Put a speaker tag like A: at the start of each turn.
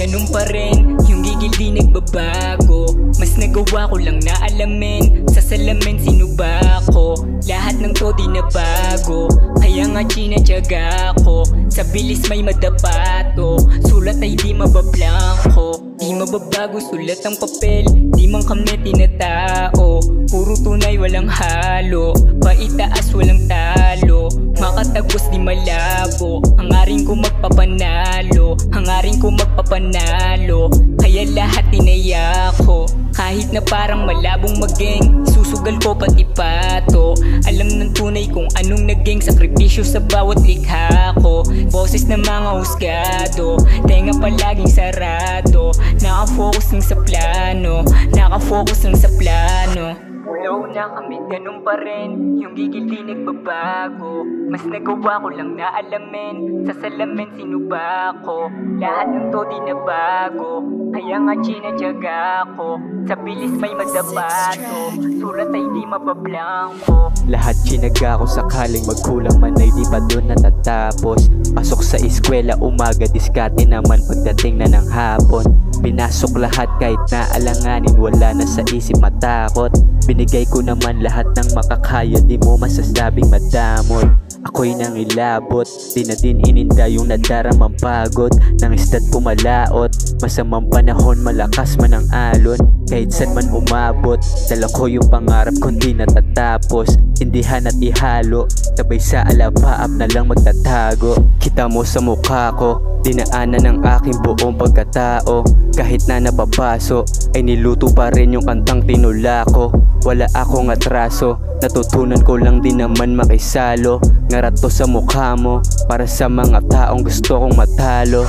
A: ganun pa rin. Yung gigil di nagbabago. Mas nagawa ko lang na alamin. Sa salamin sino ba ako? Lahat ng to di na bago. Kaya nga tinatyaga ko. Sa bilis may madapato. Sulat ay di mabablangko. Di mababago sulat ang papel. Di man kami tinatao. Puro tunay walang halo. Paitaas walang talo. Makatagos di malabo. Hangarin ko magpapanalo. Hangarin ko magpapanalo. Kaya lahat tinaya ko. Kahit na parang malabong maging. Susugal ko pati pato. Alam ng tunay kung anong naging sakripisyo sa bawat likha ko. Boses ng mga husgado. Tenga palaging sarado. Nakafocus lang sa plano. Nakafocus lang sa plano. Flow na kami, ganun pa rin. Yung gigil di nagbabago. Mas nagawa ko lang na alamin. Sa salamin sino ba ako? Lahat ng to di na bago. Kaya nga tinatyaga ko. Sa bilis may madapato. Sulat ay di mabablangko.
B: Lahat tinaga ko sakaling magkulang man ay di pa doon natatapos. Pasok sa eskwela umaga, diskarte naman pagdating na ng hapon. Pinasok lahat kahit naalanganin, wala na sa isip matakot. Binigay ko naman lahat ng makakaya, di mo masasabing madamot. Ako'y nang ilabot, di na din ininda yung nadaramang pagod. Nang isdat pumalaot, masamang panahon malakas man ang alon. Kahit saan man umabot, dala ko yung pangarap kung di natatapos. Indihan at ihalo, sabay sa alapaap na lang magtatago. Kita mo sa mukha ko, dinaanan ng aking buong pagkatao. Kahit na napapaso, ay niluto pa rin yung kantang tinula ko. Wala akong atraso, natutunan ko lang din naman makisalo. Ngarat to sa mukha mo, para sa mga taong gusto kong matalo.